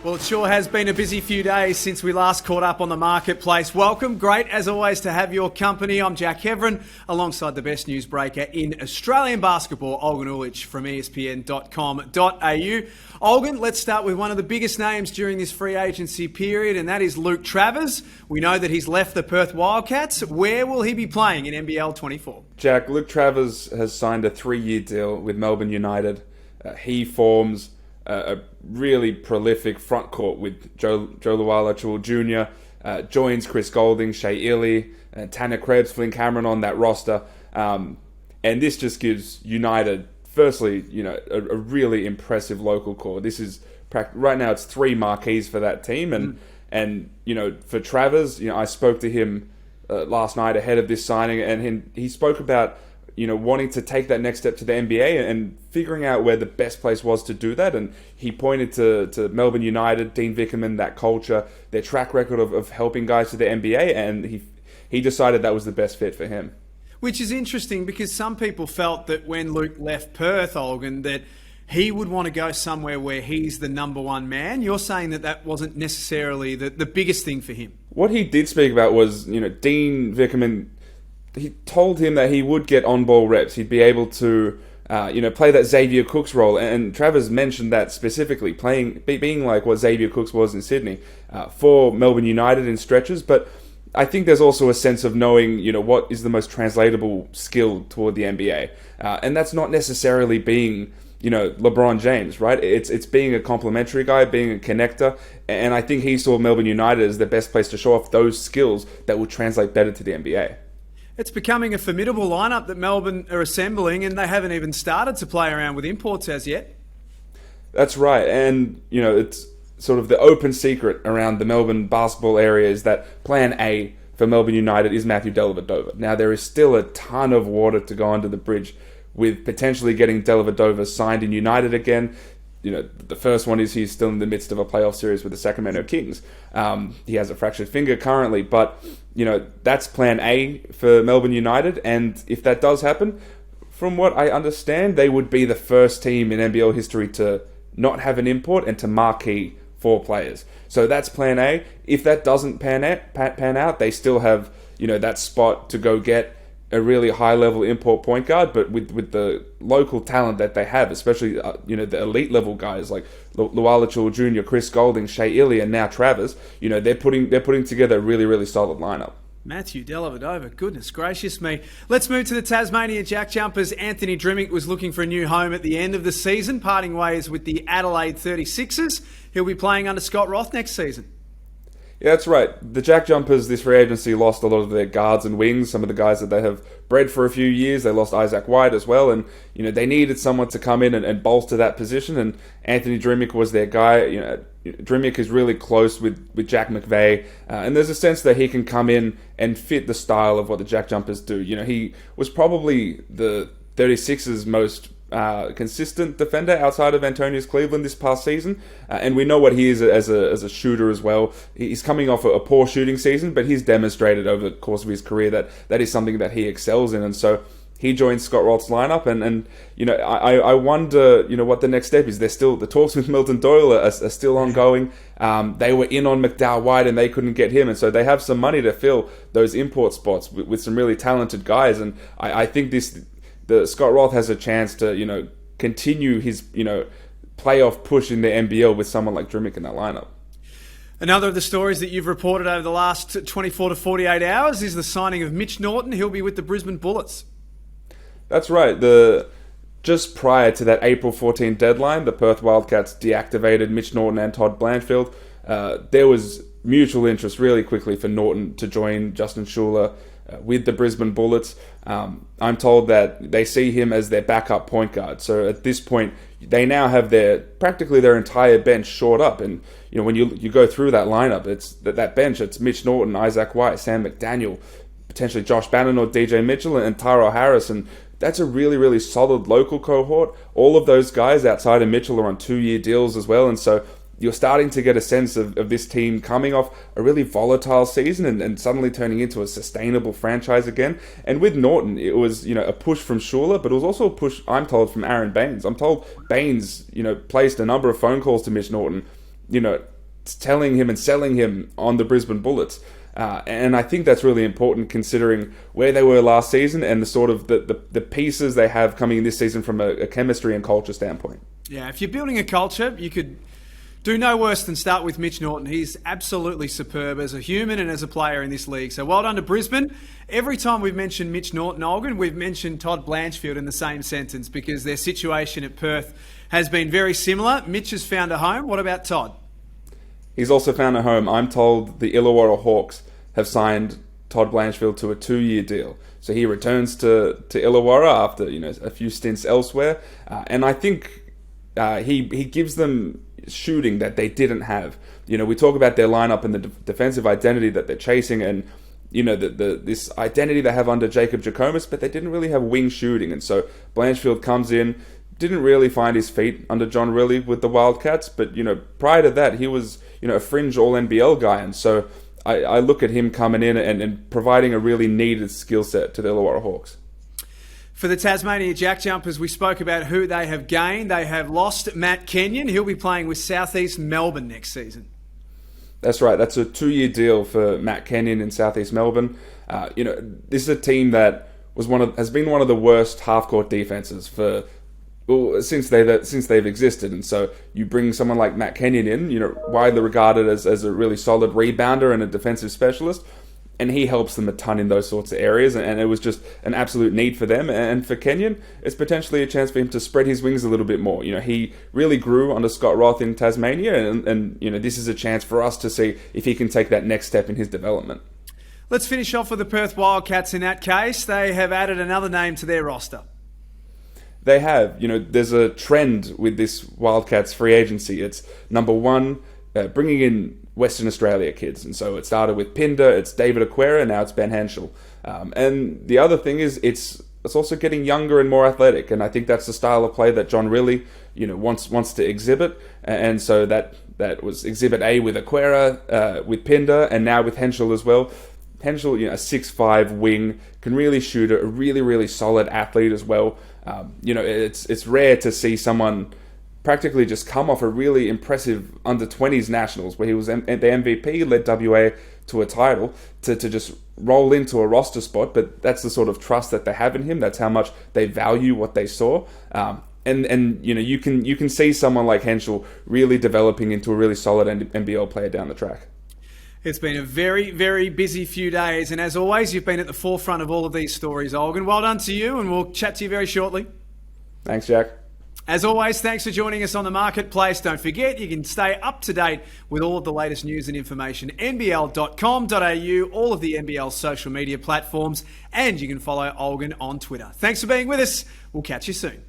Well, it sure has been a busy few days since we last caught up on the marketplace. Welcome. Great, as always, to have your company. I'm Jack Hevron, alongside the best newsbreaker in Australian basketball, Olgun Ulic from ESPN.com.au. Olgun, let's start with one of the biggest names during this free agency period, and that is Luke Travers. We know that he's left the Perth Wildcats. Where will he be playing in NBL 24? Jack, Luke Travers has signed a 3-year deal with Melbourne United. He forms a really prolific front court with Joe Luala Jr., joins Chris Goulding, Shea Ili, Tanner Krebs, Flynn Cameron on that roster. And this just gives United, firstly, a really impressive local core. This is, right now it's 3 marquees for that team. And for Travers, I spoke to him last night ahead of this signing, and he spoke about wanting to take that next step to the NBA and figuring out where the best place was to do that. And he pointed to Melbourne United, Dean Vickerman, that culture, their track record of helping guys to the NBA, and he decided that was the best fit for him. Which is interesting because some people felt that when Luke left Perth, Olgun, that he would want to go somewhere where he's the number one man. You're saying that wasn't necessarily the biggest thing for him. What he did speak about was, Dean Vickerman, he told him that he would get on-ball reps. He'd be able to, play that Xavier Cooks role. And Travers mentioned that specifically, being like what Xavier Cooks was in Sydney for Melbourne United in stretches. But I think there's also a sense of knowing, what is the most translatable skill toward the NBA. And that's not necessarily being, LeBron James, right? It's being a complimentary guy, being a connector. And I think he saw Melbourne United as the best place to show off those skills that will translate better to the NBA. It's becoming a formidable lineup that Melbourne are assembling, and they haven't even started to play around with imports as yet. That's right. And, it's sort of the open secret around the Melbourne basketball area is that plan A for Melbourne United is Matthew Dellavedova. Now, there is still a ton of water to go under the bridge with potentially getting Dellavedova signed in United again. The first one is he's still in the midst of a playoff series with the Sacramento Kings. He has a fractured finger currently, but, that's plan A for Melbourne United. And if that does happen, from what I understand, they would be the first team in NBL history to not have an import and to marquee 4 players. So that's plan A. If that doesn't pan out, they still have, that spot to go get a really high-level import point guard, but with the local talent that they have, especially the elite-level guys like Luala Jr., Chris Goulding, Shea Ili, and now Travers, they're putting together a really, really solid lineup. Matthew Dellavedova, goodness gracious me. Let's move to the Tasmania Jack Jumpers. Anthony Drmic was looking for a new home at the end of the season, parting ways with the Adelaide 36ers. He'll be playing under Scott Roth next season. Yeah, that's right. The Jack Jumpers this free agency lost a lot of their guards and wings, some of the guys that they have bred for a few years. They lost Isaac White as well, and they needed someone to come in and bolster that position, and Anthony Drmic was their guy. Drmic is really close with Jack McVeigh, and there's a sense that he can come in and fit the style of what the Jack Jumpers do. He was probably the 36ers' most consistent defender outside of Antonius Cleveland this past season, and we know what he is as a shooter as well. He's coming off a poor shooting season, but he's demonstrated over the course of his career that is something that he excels in, and so he joins Scott Roth's lineup, and I wonder what the next step is. There's still the talks with Milton Doyle are still ongoing. They were in on McDowell White and they couldn't get him, and so they have some money to fill those import spots with some really talented guys, and I think the Scott Roth has a chance to, continue his, playoff push in the NBL with someone like Drmic in that lineup. Another of the stories that you've reported over the last 24 to 48 hours is the signing of Mitch Norton. He'll be with the Brisbane Bullets. That's right. Just prior to that April 14 deadline, the Perth Wildcats deactivated Mitch Norton and Todd Blanchfield. There was mutual interest really quickly for Norton to join Justin Schuller with the Brisbane Bullets. I'm told that they see him as their backup point guard. So at this point, they now have practically their entire bench shored up. And when you go through that lineup, it's that bench. It's Mitch Norton, Isaac White, Sam McDaniel, potentially Josh Bannon or DJ Mitchell, and Tyrell Harris. And that's a really, really solid local cohort. All of those guys outside of Mitchell are on 2-year deals as well. And so you're starting to get a sense of this team coming off a really volatile season and suddenly turning into a sustainable franchise again. And with Norton, it was, a push from Schuller, but it was also a push, I'm told, from Aaron Baines. I'm told Baines, placed a number of phone calls to Mitch Norton, telling him and selling him on the Brisbane Bullets. And I think that's really important considering where they were last season and the sort of the pieces they have coming in this season from a chemistry and culture standpoint. Yeah, if you're building a culture, you could do no worse than start with Mitch Norton. He's absolutely superb as a human and as a player in this league. So well done to Brisbane. Every time we've mentioned Mitch Norton, Olgun, we've mentioned Todd Blanchfield in the same sentence because their situation at Perth has been very similar. Mitch has found a home. What about Todd? He's also found a home. I'm told the Illawarra Hawks have signed Todd Blanchfield to a 2-year deal. So he returns to Illawarra after a few stints elsewhere. And I think he gives them shooting that they didn't have. We talk about their lineup and the defensive identity that they're chasing and this identity they have under Jacob Jackomas, but they didn't really have wing shooting. And so Blanchfield comes in, didn't really find his feet under John Rillie with the Wildcats, but prior to that he was a fringe All-NBL guy, and so I look at him coming in and providing a really needed skill set to the Illawarra Hawks. For the Tasmania Jack Jumpers, we spoke about who they have gained. They have lost Matt Kenyon. He'll be playing with Southeast Melbourne next season. That's right. That's a 2-year deal for Matt Kenyon in Southeast Melbourne. This is a team that has been one of the worst half-court defenses since they've existed, and so you bring someone like Matt Kenyon in, widely regarded as a really solid rebounder and a defensive specialist, and he helps them a ton in those sorts of areas, and it was just an absolute need for them. And for Kenyon, it's potentially a chance for him to spread his wings a little bit more. He really grew under Scott Roth in Tasmania, and this is a chance for us to see if he can take that next step in his development. Let's finish off with the Perth Wildcats in that case. They have added another name to their roster. They have. There's a trend with this Wildcats free agency. It's number one, bringing in Western Australia kids. And so it started with Pinder, it's David Aquera, now it's Ben Hansel. And the other thing is it's also getting younger and more athletic. And I think that's the style of play that John Rillie, wants to exhibit. And so that was exhibit A with Aquera, with Pinder, and now with Hansel as well. Hansel, a 6'5" wing, can really shoot, a really, really solid athlete as well. It's rare to see someone practically just come off a really impressive under-20s nationals where he was the MVP, led WA to a title, to just roll into a roster spot. But that's the sort of trust that they have in him. That's how much they value what they saw. And you can see someone like Hansel really developing into a really solid NBL player down the track. It's been a very, very busy few days, and as always, you've been at the forefront of all of these stories, Olgun. Well done to you, and we'll chat to you very shortly. Thanks, Jack. As always, thanks for joining us on The Marketplace. Don't forget, you can stay up to date with all of the latest news and information, nbl.com.au, all of the NBL social media platforms, and you can follow Olgun on Twitter. Thanks for being with us. We'll catch you soon.